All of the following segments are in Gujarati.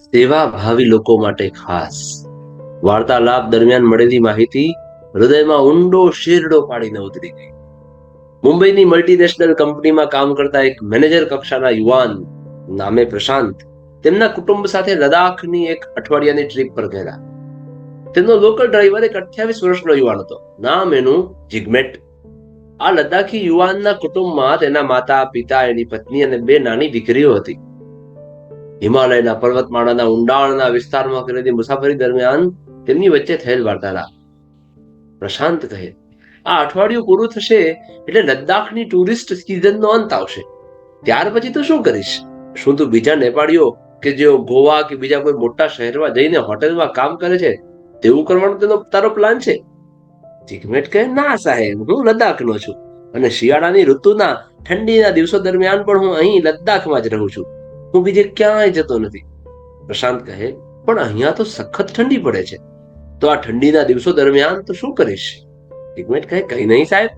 સેવાભાવી લોકો માટે ખાસ વાર્તાલાપ દરમિયાન મળેલી માહિતી હૃદયમાં ઊંડો શેરડો પાડીને ઉતરી ગઈ. મુંબઈની મલ્ટીનેશનલ કંપનીમાં કામ કરતા એક મેનેજર કક્ષાના યુવાન નામે પ્રશાંત તેમના કુટુંબ સાથે લદ્દાખની એક અઠવાડિયાની ટ્રીપ પર ગયેલા. તેમનો લોકલ ડ્રાઈવર એક 28 વર્ષનો યુવાન હતો. નામ એનું જિગ્મેટ. આ લદ્દાખી યુવાનના કુટુંબમાં તેના માતા પિતા, એની પત્ની અને 2 નાની દીકરીઓ હતી. હિમાલયના પર્વતમાળાના ઊંડાણના વિસ્તારમાં કરેલી મુસાફરી દરમિયાન તેમની વચ્ચે થયેલ વાર્તાલાપ. પ્રશાંત કહે, આ અઠવાડિયું પૂરું થશે એટલે લદ્દાખની ટુરિસ્ટ સિઝનનો અંત આવશે. ત્યાર પછી તો શું કરીશ? શું તું બીજા નેપાળીઓ કે જેઓ ગોવા કે બીજા કોઈ મોટા શહેરમાં જઈને હોટેલમાં કામ કરે છે તેવું કરવાનો તારો પ્લાન છે? જિગ્મેટ કહે, ના સાહેબ, હું લદ્દાખનો છું અને શિયાળાની ઋતુના ઠંડીના દિવસો દરમિયાન પણ હું અહીં લદ્દાખમાં જ રહું છું. હું બીજે ક્યાંય જતો નથી. પ્રશાંત કહે, પણ અહીંયા તો સખત ઠંડી પડે છે. તો આ ઠંડીના દિવસો દરમિયાન તો શું કરીશ? જિગ્મેટ કહે, કઈ નહીં સાહેબ,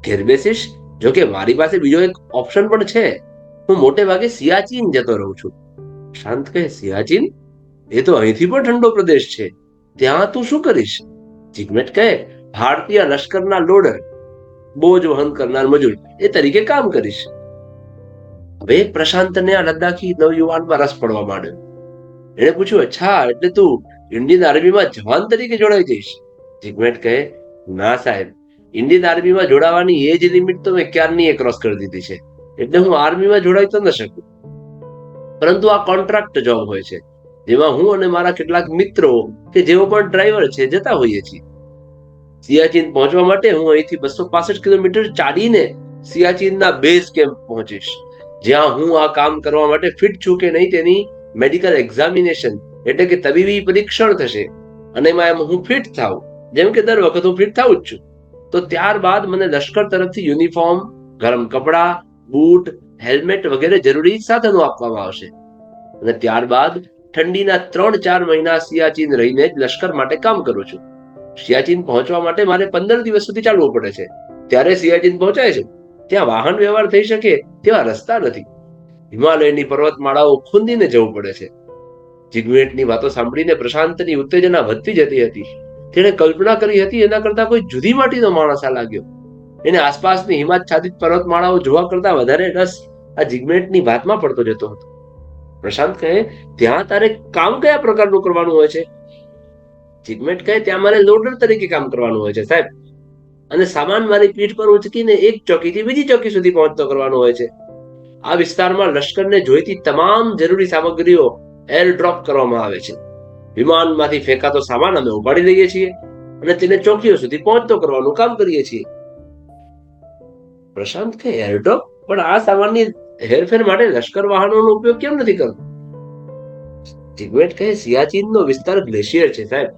ઘેર બેસીશ. જોકે મારી પાસે બીજો એક ઓપ્શન પણ છે. હું મોટે ભાગે સિયાચીન જતો રહું છું. પ્રશાંત કહે, સિયાચીન? એ તો અહીંથી પણ ઠંડો પ્રદેશ છે. ત્યાં તું શું કરીશ? જિગ્મેટ કહે, ભારતીય લશ્કરના લોડર, બોજ વહન કરનાર મજૂર એ તરીકે કામ કરીશ. હવે પ્રશાંતને આ લદ્દાખી નવયુવાનમાં રસ પડવા માંડ્યો. એને પૂછ્યું, અચ્છા, એટલે તું ઇન્ડિયન આર્મીમાં જવાન તરીકે જોડાઈ જઈશ? જિગ્મેટ કહે, ના સાહેબ, ઇન્ડિયન આર્મીમાં જોડાવાની એજ લિમિટ તો મેં ક્યારની ક્રોસ કરી દીધી છે, એટલે હું આર્મીમાં જોડાઈ તો ન શકું. પરંતુ આ કોન્ટ્રાક્ટ જોબ હોય છે જેમાં હું અને મારા કેટલાક મિત્રો કે જેઓ પણ ડ્રાઈવર છે જતા હોઈએ છીએ. સિયાચીન પહોંચવા માટે હું અહીંથી 265 કિલોમીટર ચાલીને સિયાચીનના બેઝ કેમ્પ પહોંચીશ, જ્યાં હું આ કામ કરવા માટે ફિટ છું કે નહીં તેની મેડિકલ એક્ઝામિનેશન એટલે કે તબીબી પરીક્ષણ થશે. અને એમાં હું ફિટ થાઉં, જેમ કે દર વખત હું ફિટ થાઉં જ છું, તો ત્યારબાદ મને લશ્કર તરફથી યુનિફોર્મ, ગરમ કપડા, બૂટ, હેલ્મેટ વગેરે જરૂરી સાધનો આપવામાં આવશે. અને ત્યારબાદ ઠંડીના 3-4 મહિના સિયાચીન રહીને જ લશ્કર માટે કામ કરું છું. સિયાચીન પહોંચવા માટે મારે 15 દિવસ સુધી ચાલવું પડે છે. ત્યારે સિયાચીન પહોંચાય છે. ત્યાં વાહન વ્યવહાર થઈ શકે તેવા રસ્તા નથી. હિમાલયની પર્વતમાળાઓ ખૂંદીને જવું પડે છે. જિગ્મેટની વાતો સાંભળીને પ્રશાંતની ઉત્તેજના વધતી જતી હતી. તેણે કલ્પના કરી હતી એના કરતા કોઈ જુદી માટીનો માણસ આ લાગ્યો. એને આસપાસની હિમાચ્છાદિત પર્વતમાળાઓ જોવા કરતા વધારે રસ આ જિગ્મેટની વાતમાં પડતો જતો હતો. પ્રશાંત કહે, ત્યાં તારે કામ કયા પ્રકારનું કરવાનું હોય છે? જિગ્મેટ કહે, ત્યાં મારે લોડર તરીકે કામ કરવાનું હોય છે સાહેબ, અને સામાન મારી પીઠ પર ઉચકીને એક ચોકીથી બીજી ચોકી સુધી પહોંચતો કરવાનો હોય છે. આ વિસ્તારમાં લશ્કરને જોઈતી તમામ જરૂરી સામગ્રીઓ એર ડ્રોપ કરવામાં આવે છે. વિમાનમાંથી ફેંકાતો સામાન અમે ઉપાડી લઈએ છીએ અને તેને ચોકીઓ સુધી પહોંચતો કરવાનું કામ કરીએ છીએ. પ્રશાંત કહે, એરડ્રોપ? પણ આ સામાનની હેરફેર માટે લશ્કર વાહનોનો ઉપયોગ કેમ નથી કરતો? જિગ્મેટ કહે, સિયાચીનનો વિસ્તાર ગ્લેશિયર છે સાહેબ,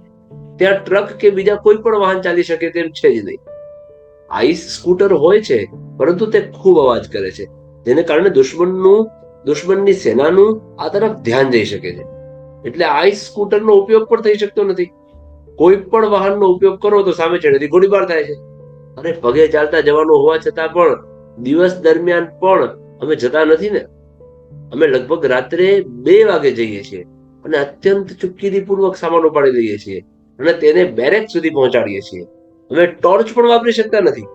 ત્યાં ટ્રક કે બીજા કોઈ પણ વાહન ચાલી શકે તેમ છે જ નહીં. આઈસ સ્કૂટર હોય છે, પરંતુ તે ખૂબ અવાજ કરે છે, જેને કારણે દુશ્મનની સેનાનું આ તરફ ધ્યાન જઈ શકે છે. એટલે આઈસ સ્કૂટરનો ઉપયોગ પણ થઈ શકતો નથી. કોઈ પણ વાહનનો ઉપયોગ કરો તો સામે ચડેથી ગોળીબાર થાય છે. અને પગે ચાલતા જવાનું હોવા છતાં પણ દિવસ દરમિયાન પણ અમે જતા નથી ને. અમે લગભગ રાત્રે 2 વાગે જઈએ છીએ અને અત્યંત ચુપકીદીપૂર્વક સામાન ઉપાડી લઈએ છીએ અને તેને બેરેક સુધી પહોંચાડીએ છીએ. અમે ટોર્ચ પણ વાપરી શકતા નથી.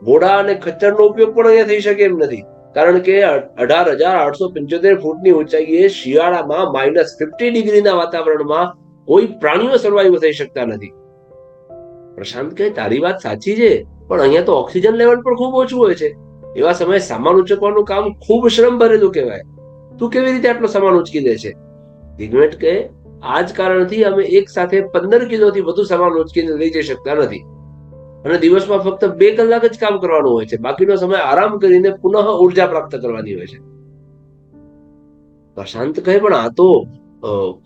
ઘોડા અને ખચ્ચરનો ઉપયોગ પણ અહીંયા થઈ શકે એમ નથી, કારણ કે 18,875 ફૂટની ઊંચાઈએ શિયાળામાં -50 ડિગ્રીના વાતાવરણમાં કોઈ પ્રાણીઓ સર્વાઈવ થઈ શકતા નથી. પ્રશાંત કહે, તારી વાત સાચી છે, પણ અહીંયા તો ઓક્સિજન લેવલ પણ ખૂબ ઓછું હોય છે. એવા સમયે સામાન ઉચકવાનું કામ ખૂબ શ્રમ ભરેલું કહેવાય. તું કેવી રીતે આટલો સામાન ઉચકી દે છે? જિગ્મેટ કહે, આ જ કારણથી અમે એક સાથે 15 કિલોથી વધુ સામાન ઉચકીને લઈ જઈ શકતા નથી અને દિવસમાં ફક્ત 2 કલાક જ કામ કરવાનું હોય છે. બાકીનો સમય આરામ કરીને પુનઃ ઉર્જા પ્રાપ્ત કરવાની હોય છે. પ્રશાંત કહે, પણ આ તો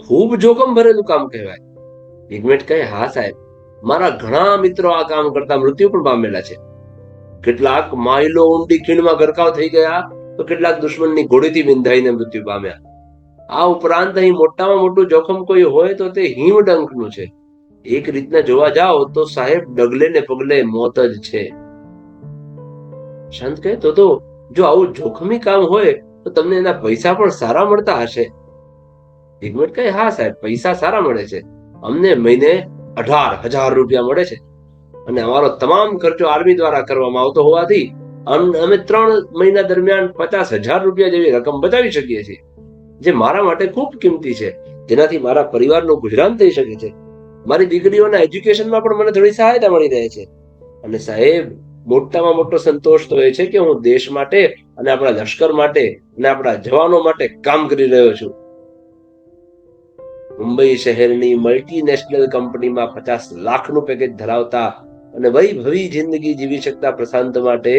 ખૂબ જોખમ ભરેલું કામ કહેવાય. જિગ્મેટ કહે, હા સાહેબ, મારા ઘણા મિત્રો આ કામ કરતા મૃત્યુ પણ પામેલા છે. કેટલાક માઇલો ઊંડી ખીણમાં ગરકાવ થઈ ગયા, તો કેટલાક દુશ્મનની ગોળીથી વિંધાઈને મૃત્યુ પામ્યા. આ ઉપરાંત અહીં મોટામાં મોટું જોખમ કોઈ હોય તો તે હિમડંકનું છે. એક રીતના જોવા જાઓ તો સાહેબ ડગલે ને પગલે મોત જ છે. શાંત કહે, તો જો આવું જોખમી કામ હોય તો તમને એના પૈસા પણ સારા મળતા હશે. હિકમત કહે, હા સાહેબ, પૈસા સારા મળે છે, અમને મહિને 18,000 રૂપિયા મળે છે અને અમારો તમામ ખર્ચો આર્મી દ્વારા કરવામાં આવતો હોવાથી અમે 3 મહિના દરમિયાન 50,000 રૂપિયા જેવી રકમ બચાવી શકીએ છીએ, જે મારા માટે ખૂબ કિંમતી છે, જેનાથી મારા પરિવારનું ગુજરાન થઈ શકે છે. મારી દીકરીઓના એજ્યુકેશનમાં પણ મને થોડી સહાયતા મળી રહે છે. અને સાહેબ, મોટામાં મોટો સંતોષ તો એ છે કે હું દેશ માટે અને આપણા લશ્કર માટે અને આપણા જવાનો માટે કામ કરી રહ્યો છું. મુંબઈ શહેરની મલ્ટીનેશનલ કંપનીમાં 50 લાખનું પેકેજ ધરાવતા અને વૈભવી જિંદગી જીવી શકતા પ્રશાંત માટે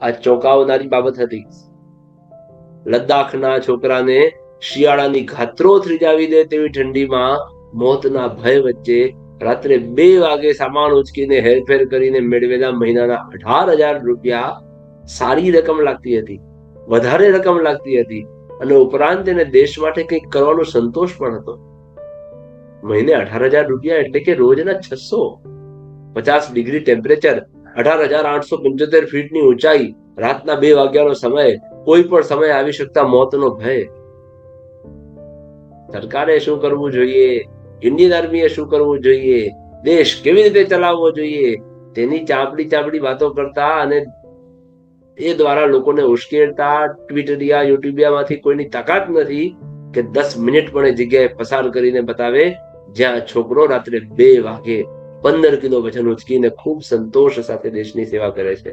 આ ચોંકાવનારી બાબત હતી. લદ્દાખના છોકરાને શિયાળાની ઘાતરો થ્રીજાવી દે તેવી ઠંડીમાં મોતના ભય વચ્ચે રાત્રે 2 વાગે સામાન ઉચકીને હેરફેર કરીને મેળવેલા મહિનાના 18,000 રૂપિયા સારી રકમ લાગતી હતી, વધારે રકમ લાગતી હતી, અને ઉપરાંત એને દેશ માટે કંઈક કરવાનો સંતોષ પણ હતો. મહિને 18,000 રૂપિયા એટલે કે રોજના 650 ડિગ્રી ટેમ્પરેચર, 18,875 ફીટની ઊંચાઈ, રાતના 2 વાગ્યાનો સમય, કોઈ પણ સમય આવી શકતા મોતનો ભય. સરકારે શું કરવું જોઈએ, ઇન્ડિયન આર્મીએ શું કરવું જોઈએ, દેશ કેવી રીતે ચલાવવો જોઈએ, તેની ચાપડી વાતો કરતા અને એ દ્વારા લોકોને ઉશ્કેરતા ટ્વિટરિયા યુટ્યુબિયામાંથી કોઈની તાકાત નથી કે 10 મિનિટ પણ એ જગ્યાએ પસાર કરીને બતાવે જ્યાં છોકરો રાત્રે 2 વાગે 15 કિલો વજન ઉચકીને ખૂબ સંતોષ સાથે દેશની સેવા કરે છે.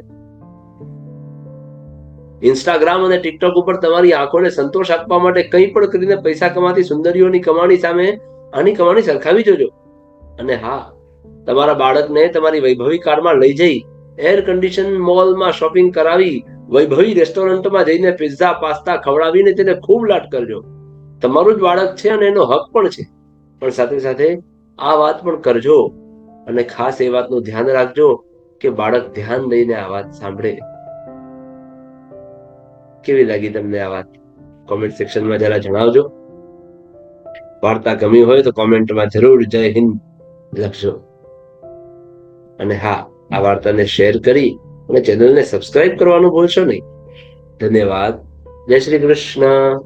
ઇન્સ્ટાગ્રામ અને ટિકટોક ઉપર તમારી આંખોને સંતોષ આપવા માટે કંઈ પણ કરીને પૈસા કમાતી સુંદરીઓની કમાણી સામે આની કમાણી સરખાવી જોજો. અને હા, તમારા બાળકને તમારી વૈભવી કારમાં લઈ જઈ એર કન્ડિશન મોલમાં શોપિંગ કરાવી, વૈભવી રેસ્ટોરન્ટમાં જઈને પિઝા પાસ્તા ખવડાવીને તેને ખૂબ લાડ કરજો. તમારું જ બાળક છે અને એનો હક પણ છે, પણ સાથે સાથે આ વાત પણ કરજો અને ખાસ એ વાતનું ધ્યાન રાખજો કે બાળક ધ્યાન દઈને આ વાત સાંભળે. કેવી લાગી તમને આ વાત? કોમેન્ટ સેક્શનમાં જરા જણાવજો. વાર્તા ગમી હોય તો કોમેન્ટમાં જરૂર જય હિન્દ લખજો. અને હા, આ વાર્તાને શેર કરી અને ચેનલને સબસ્ક્રાઇબ કરવાનું ભૂલશો નહીં. ધન્યવાદ. જય શ્રી કૃષ્ણ.